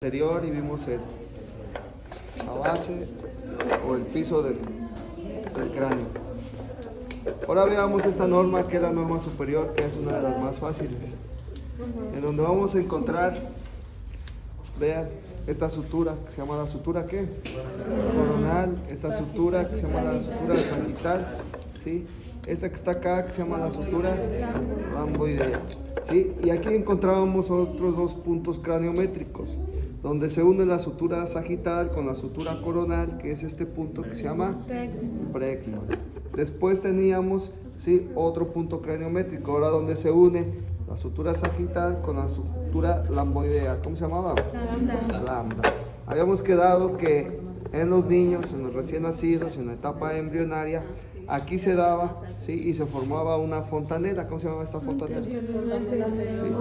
Anterior y vimos la base o el piso del cráneo. Ahora veamos esta norma, que es la norma superior, que es una de las más fáciles, en donde vamos a encontrar, vean, esta sutura que se llama la sutura ¿qué? Coronal, esta sutura que se llama la sutura sagital, ¿sí? Esta que está acá que se llama la sutura lamboidea, ¿sí? Y aquí encontrábamos otros dos puntos craniométricos, donde se une la sutura sagital con la sutura coronal, que es este punto que se llama brecma. Después teníamos, ¿sí?, otro punto craniométrico, ahora donde se une la sutura sagital con la sutura lamboidea. ¿Cómo se lambda. Lambda. Habíamos quedado que en los niños, en los recién nacidos, en la etapa embrionaria, aquí se daba, ¿sí?, y se formaba una fontanela. ¿Cómo se llama esta fontanela? Sí,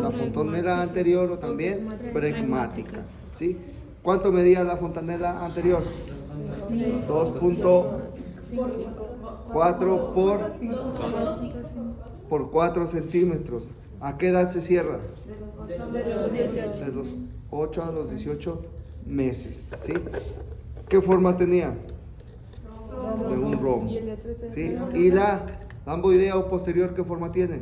la fontanela anterior o también brecmática, ¿sí? ¿Cuánto medía la fontanela anterior? 2.4 por 4 centímetros. ¿A qué edad se cierra? De los 8 a los 18 meses, ¿sí? ¿Qué forma tenía? De un rombo, ¿sí? Y la lamboidea o posterior, ¿qué forma tiene?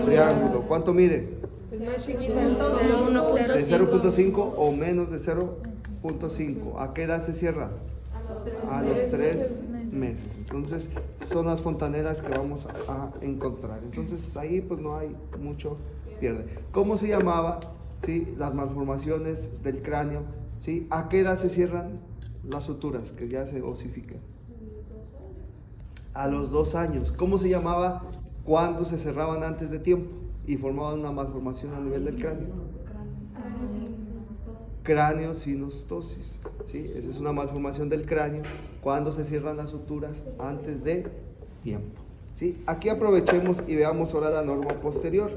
Triángulo. ¿Cuánto mide? Es más chiquita entonces. De 0.5 o menos de 0.5. ¿A qué edad se cierra? A los 3 meses. Entonces son las fontanelas que vamos a encontrar. Entonces ahí pues no hay mucho pierde. ¿Cómo se llamaba, sí, las malformaciones del cráneo? ¿Sí? ¿A qué edad se cierran las suturas que ya se osifican? A los 2 años. ¿Cómo se llamaba cuando se cerraban antes de tiempo y formaban una malformación a nivel del cráneo? Craniosinostosis, ¿sí? Esa es una malformación del cráneo cuando se cierran las suturas antes de tiempo, ¿sí? Aquí aprovechemos y veamos ahora la norma posterior,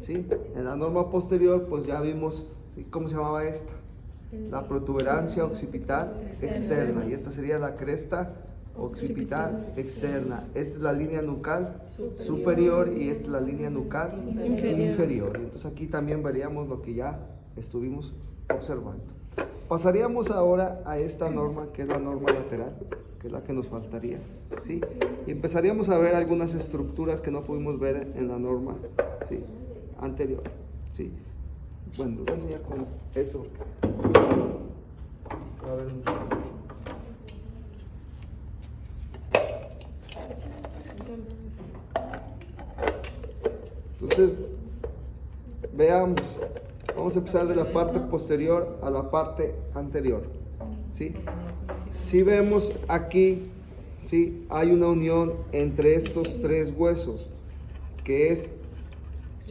¿sí? En la norma posterior pues ya vimos, ¿sí?, ¿cómo se llamaba esta? La protuberancia occipital externa, y esta sería la cresta occipital externa. Esta es la línea nucal superior y esta es la línea nucal inferior. Entonces aquí también veríamos lo que ya estuvimos observando. Pasaríamos ahora a esta norma, que es la norma lateral, que es la que nos faltaría, ¿sí? Y empezaríamos a ver algunas estructuras que no pudimos ver en la norma, ¿sí?, anterior, ¿sí? Bueno, voy a enseñar con esto. A ver. Entonces, veamos, vamos a empezar de la parte posterior a la parte anterior, ¿sí? Si vemos aquí, ¿sí?, hay una unión entre estos 3 huesos, que es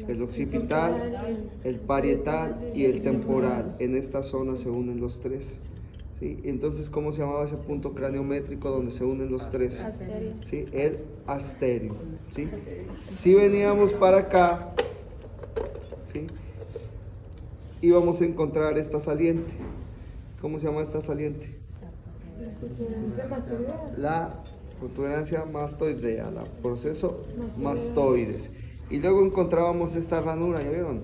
el occipital, el parietal y el temporal. En esta zona se unen los 3. ¿Sí? Entonces, ¿cómo se llamaba ese punto craniométrico donde se unen los 3? Asterio. ¿Sí? El asterio, ¿sí? Si veníamos para acá, ¿sí?, íbamos a encontrar esta saliente. ¿Cómo se llama esta saliente? La protuberancia mastoidea, la proceso mastoides. Y luego encontrábamos esta ranura, ¿ya vieron?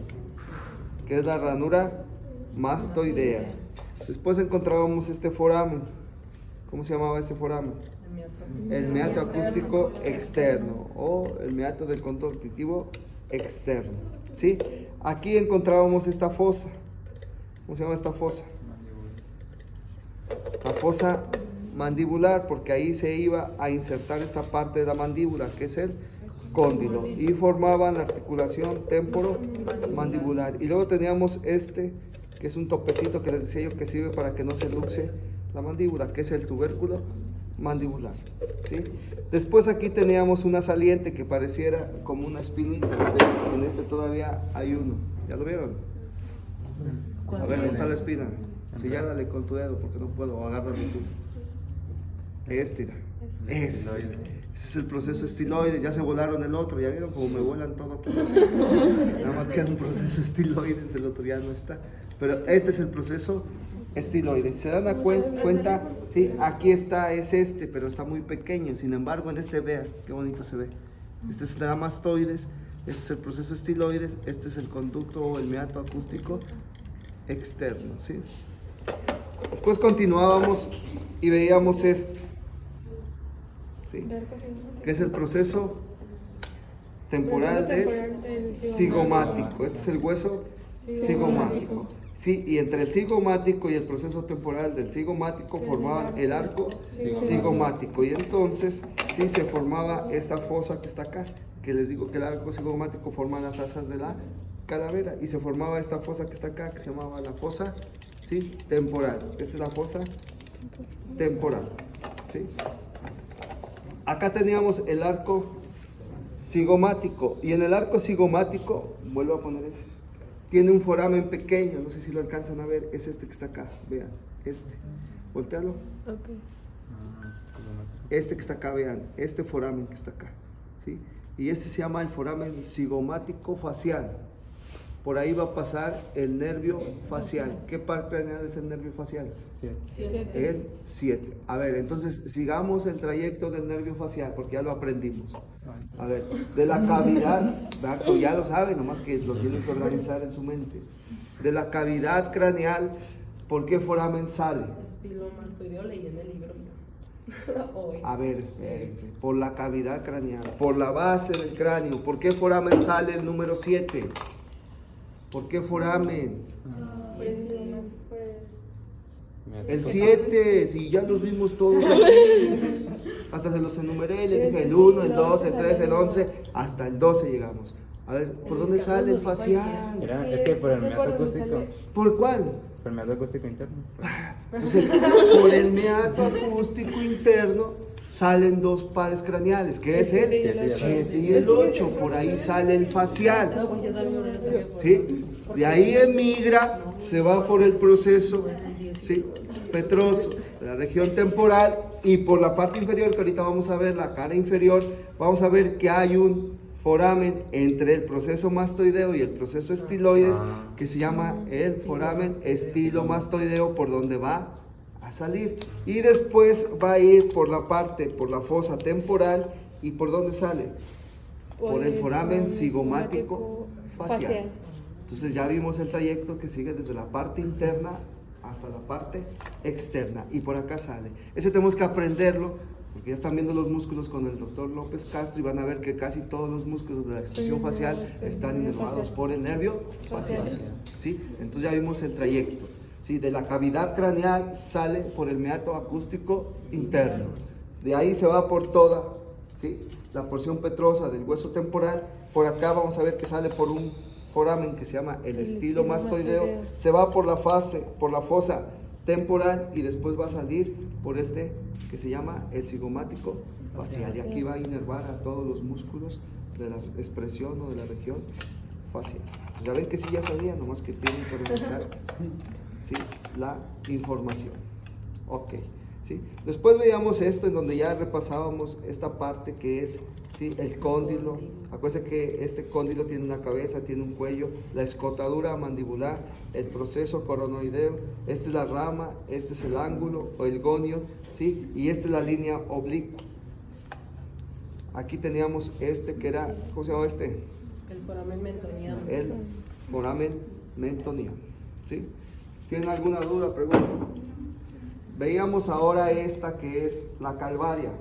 Que es la ranura mastoidea. Después encontrábamos este foramen. ¿Cómo se llamaba este foramen? El meato acústico externo o el meato del conducto auditivo externo, ¿sí? Aquí encontrábamos esta fosa. ¿Cómo se llama esta fosa? La fosa mandibular, porque ahí se iba a insertar esta parte de la mandíbula, que es el cóndilo, y formaban la articulación temporomandibular. Y luego teníamos este, que es un topecito que les decía yo que sirve para que no se luxe la mandíbula, que es el tubérculo mandibular, ¿sí? Después aquí teníamos una saliente que pareciera como una espinita. En este todavía hay uno. ¿Ya lo vieron? A ver, ¿dónde está la espina? Señálale con tu dedo porque no puedo agarrar mi pulso. Estira. Ese es el proceso estiloide. Ya se volaron el otro. ¿Ya vieron cómo me vuelan todo aquí? Nada más queda un proceso estiloides, el otro ya no está. Pero este es el proceso estiloide. Si se dan cuenta, sí, aquí está, es este, pero está muy pequeño. Sin embargo, en este, vean qué bonito se ve. Este es la mastoides, este es el proceso estiloides, este es el conducto o el meato acústico externo, ¿sí? Después continuábamos y veíamos esto, ¿sí? Que es el proceso temporal del cigomático. Este es el hueso cigomático. Sí, y entre el cigomático y el proceso temporal del cigomático formaban el arco cigomático. Y entonces, sí, se formaba esta fosa que está acá, que les digo que el arco cigomático forma las asas de la calavera. Y se formaba esta fosa que está acá, que se llamaba la fosa, sí, temporal. Esta es la fosa temporal, ¿sí? Acá teníamos el arco cigomático. Y en el arco cigomático, vuelvo a poner ese, tiene un foramen pequeño, no sé si lo alcanzan a ver, es este que está acá, vean, este, voltealo. Okay. Este que está acá, vean, este foramen que está acá, ¿sí? Y este se llama el foramen cigomático facial. Por ahí va a pasar el nervio facial. ¿Qué par craneal es el nervio facial? 7. El 7. A ver, entonces sigamos el trayecto del nervio facial, porque ya lo aprendimos. A ver, de la cavidad, pues ya lo saben, nomás que lo tienen que organizar en su mente. De la cavidad craneal, ¿por qué foramen sale? Estilomastoideo, leí en el libro. Hoy. A ver, espérense. Por la cavidad craneal, por la base del cráneo. ¿Por qué foramen sale el número 7? ¿Por qué foramen? El 7, si ya los vimos todos aquí. Hasta se los enumeré, les dije el 1, el 2, el 3, el 11, hasta el 12 llegamos. A ver, ¿por dónde sale el facial? Es que por el meato acústico. ¿Por cuál? Por el meato acústico interno. Entonces, por el meato acústico interno salen dos pares craneales, que es el 7 y el 8, por ahí sale el facial. ¿Sí? De ahí emigra, se va por el proceso, ¿sí?, petroso de la región temporal, y por la parte inferior, que ahorita vamos a ver, la cara inferior, vamos a ver que hay un foramen entre el proceso mastoideo y el proceso estiloides, que se llama el foramen estilomastoideo, por donde va a salir, y después va a ir por la parte, por la fosa temporal, y ¿por dónde sale? Por el foramen cigomático facial. Entonces ya vimos el trayecto que sigue desde la parte interna hasta la parte externa, y por acá sale. Ese tenemos que aprenderlo, porque ya están viendo los músculos con el doctor López Castro, y van a ver que casi todos los músculos de la expresión facial están inervados por el nervio facial, ¿sí? Entonces ya vimos el trayecto, ¿sí? De la cavidad craneal sale por el meato acústico interno, de ahí se va por toda, ¿sí?, la porción petrosa del hueso temporal. Por acá vamos a ver que sale por un foramen que se llama el estilomastoideo, se va por la fosa temporal, y después va a salir por este que se llama el cigomático facial, y aquí va a inervar a todos los músculos de la expresión o de la región facial. Ya ven que sí, ya sabía, nomás que tienen que organizar, ¿sí?, la información. Ok, ¿sí? Después veíamos esto en donde ya repasábamos esta parte que es, ¿sí?, el cóndilo. Acuérdense que este cóndilo tiene una cabeza, tiene un cuello, la escotadura mandibular, el proceso coronoideo, esta es la rama, este es el ángulo o el gonio, ¿sí?, y esta es la línea oblicua. Aquí teníamos este que era, ¿cómo se llama este? El foramen mentoniano. El foramen mentoniano, ¿sí? ¿Tienen alguna duda? Pregunta. Veíamos ahora esta que es la calvaria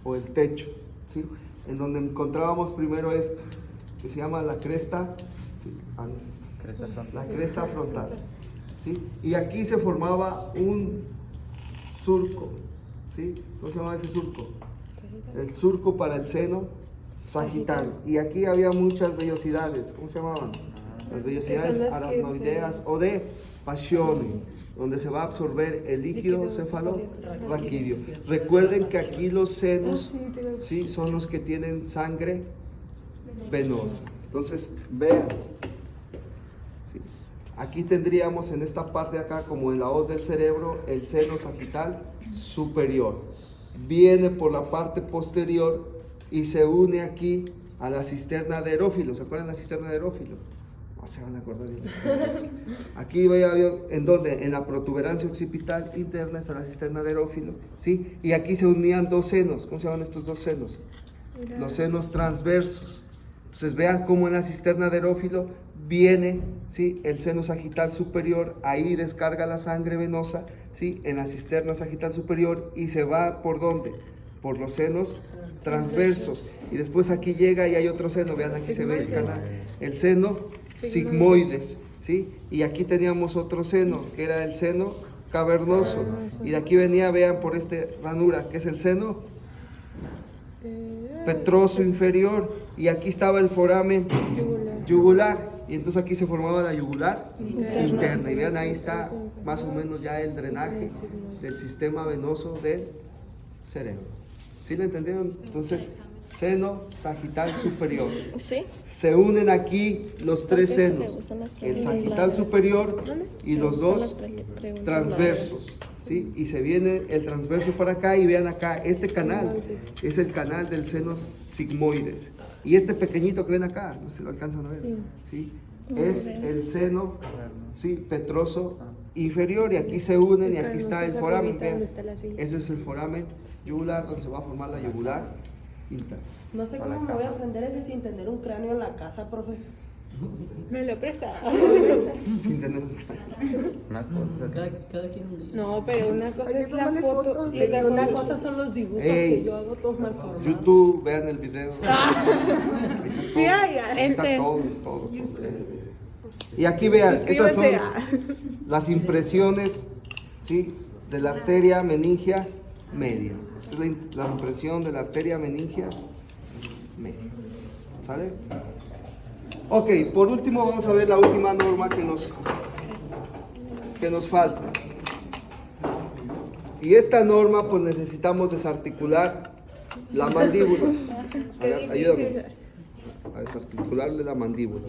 o el techo, ¿sí?, en donde encontrábamos primero esto, que se llama la cresta, ¿sí?, no es esto, la cresta frontal, ¿sí?, y aquí se formaba un surco, ¿sí? ¿Cómo se llama ese surco? El surco para el seno sagital, y aquí había muchas vellosidades. ¿Cómo se llamaban? Las vellosidades aracnoideas o de Passione, donde se va a absorber el líquido cefalorraquídeo. Recuerden que aquí los senos, ¿sí?, son los que tienen sangre venosa. Entonces, vean, ¿sí?, aquí tendríamos en esta parte de acá, como en la hoz del cerebro, el seno sagital superior. Viene por la parte posterior y se une aquí a la cisterna de Erófilo. ¿Se acuerdan de la cisterna de Erófilo? No se van a acordar bien. Aquí voy a ver en donde, en la protuberancia occipital interna está la cisterna de Erófilo, ¿sí? Y aquí se unían dos senos. ¿Cómo se llaman estos dos senos? Los senos transversos. Entonces vean cómo en la cisterna de Herófilo viene, ¿sí?, el seno sagital superior, ahí descarga la sangre venosa, ¿sí?, en la cisterna sagital superior, y se va ¿por dónde? Por los senos transversos. Y después aquí llega y hay otro seno, vean aquí se ve el canal, el seno sigmoides, ¿sí? Y aquí teníamos otro seno, que era el seno cavernoso. Y de aquí venía, vean por esta ranura, que es el seno petroso inferior. Y aquí estaba el foramen yugular. Y entonces aquí se formaba la yugular interna. Y vean, ahí está más o menos ya el drenaje del sistema venoso del cerebro. ¿Sí lo entendieron? Entonces, seno sagital superior. ¿Sí? Se unen aquí los tres senos, el sagital superior y los dos transversos, ¿sí? Y se viene el transverso para acá, y vean acá, este canal es el canal del seno sigmoides. Y este pequeñito que ven acá, no sé si lo alcanzan a ver, ¿sí?, es el seno, ¿sí?, petroso inferior, y aquí se unen y aquí está el foramen, vean. Ese es el foramen yugular, donde se va a formar la yugular interna. No sé cómo me voy a aprender eso sin tener un cráneo en la casa, profe. ¿Me lo presta? Sin tener un cráneo. Unas fotos así. Cada quien un día. No, pero una cosa es la foto. Le digo, una cosa son los dibujos Ey, que yo hago todos mal formados. YouTube, vean el video. Sí, Ahí está todo. Y aquí vean, estas son las impresiones, ¿sí?, de la arteria meningia media. Esta es la impresión de la arteria meningia media. ¿Sale? Ok, por último vamos a ver la última norma que nos falta. Y esta norma, pues necesitamos desarticular la mandíbula. A ver, ayúdame a desarticularle la mandíbula.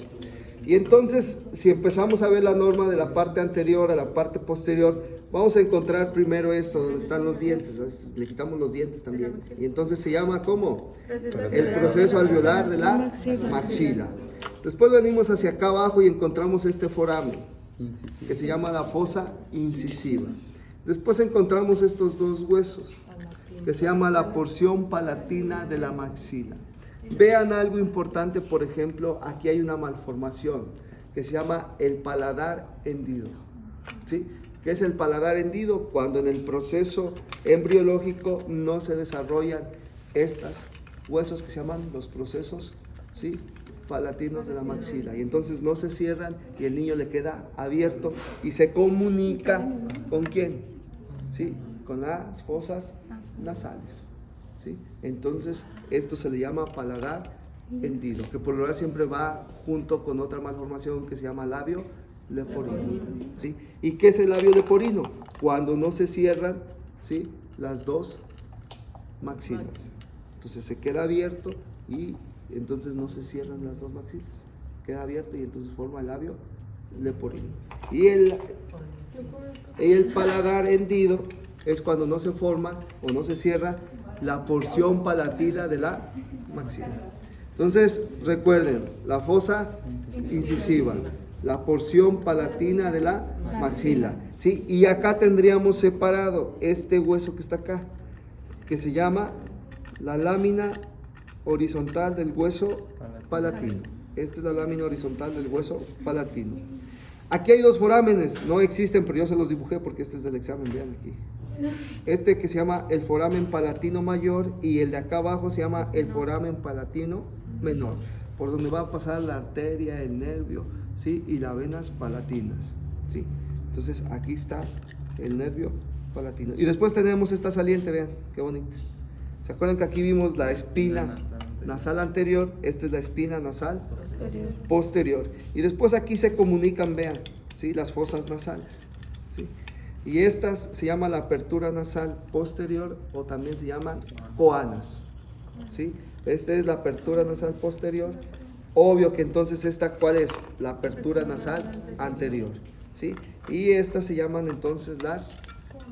Y entonces, si empezamos a ver la norma de la parte anterior a la parte posterior, vamos a encontrar primero esto, donde están los dientes. Le quitamos los dientes también. Y entonces se llama, ¿cómo? El proceso alveolar de la maxila. Después venimos hacia acá abajo y encontramos este foramen, que se llama la fosa incisiva. Después encontramos estos dos huesos, que se llama la porción palatina de la maxila. Vean algo importante, por ejemplo, aquí hay una malformación que se llama el paladar hendido. ¿Sí? ¿Qué es el paladar hendido? Cuando en el proceso embriológico no se desarrollan estos huesos que se llaman los procesos, ¿sí?, palatinos de la maxila, y entonces no se cierran y el niño le queda abierto y se comunica ¿con quién? ¿Sí? Con las fosas nasales. ¿Sí? Entonces esto se le llama paladar hendido, que por lo general siempre va junto con otra malformación que se llama labio leporino. ¿Sí? ¿Y qué es el labio leporino? Cuando no se cierran, ¿sí?, las dos maxilas. Entonces se queda abierto y entonces no se cierran las dos maxilas. Queda abierto y entonces forma el labio leporino. Y el paladar hendido es cuando no se forma o no se cierra la porción palatina de la maxila. Entonces, recuerden, la fosa incisiva, la porción palatina de la maxila, ¿sí? Y acá tendríamos separado este hueso que está acá, que se llama la lámina horizontal del hueso palatino. Esta es la lámina horizontal del hueso palatino. Aquí hay dos forámenes, no existen, pero yo se los dibujé porque este es del examen, vean aquí. Este que se llama el foramen palatino mayor y el de acá abajo se llama el foramen palatino menor, por donde va a pasar la arteria, el nervio, ¿sí?, y las venas palatinas, ¿sí? Entonces aquí está el nervio palatino. Y después tenemos esta saliente, vean, qué bonita. ¿Se acuerdan que aquí vimos la espina nasal anterior? Esta es la espina nasal posterior. Y después aquí se comunican, vean, ¿sí?, las fosas nasales, ¿sí? Y estas se llama la apertura nasal posterior o también se llaman coanas, ¿sí? Esta es la apertura nasal posterior. Obvio que entonces esta, ¿cuál es? La apertura nasal anterior, ¿sí? Y estas se llaman entonces las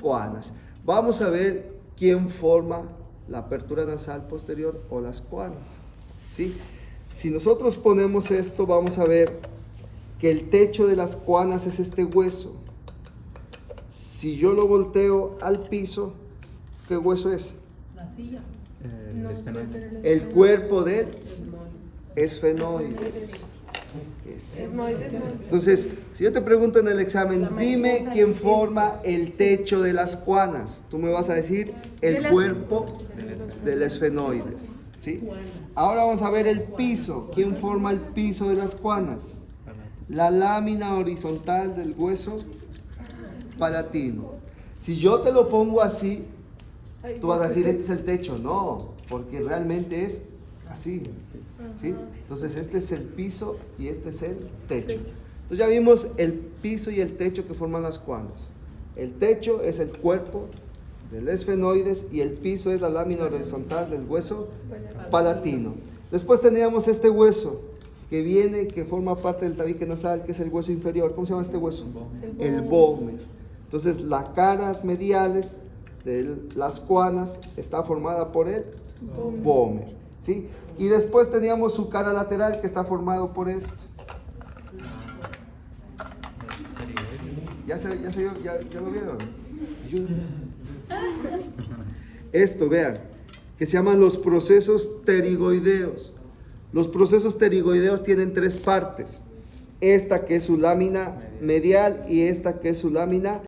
coanas. Vamos a ver quién forma la apertura nasal posterior o las coanas, ¿sí? Si nosotros ponemos esto, vamos a ver que el techo de las coanas es este hueso. Si yo lo volteo al piso, ¿qué hueso es? La silla. El espinazo. El cuerpo del esfenoides. Ese. Esmoides, no. Entonces, si yo te pregunto en el examen, dime quién forma el techo de las cuanas, tú me vas a decir el cuerpo del esfenoides, ¿sí? Ahora vamos a ver el piso. ¿Quién forma el piso de las cuanas? La lámina horizontal del hueso palatino. Si yo te lo pongo así, tú vas a decir, este es el techo. No, porque realmente es así, ¿sí? Entonces este es el piso y este es el techo. Entonces ya vimos el piso y el techo que forman las cuanas. El techo es el cuerpo del esfenoides y el piso es la lámina horizontal del hueso palatino. Después teníamos este hueso que viene, que forma parte del tabique nasal, que es el hueso inferior. ¿Cómo se llama este hueso? El vómer. Entonces las caras mediales de las cuanas está formada por el vómer, ¿sí? Y después teníamos su cara lateral que está formado por esto. ¿Ya lo vieron? Esto, vean, que se llaman los procesos pterigoideos. Los procesos pterigoideos tienen tres partes. Esta que es su lámina medial y esta que es su lámina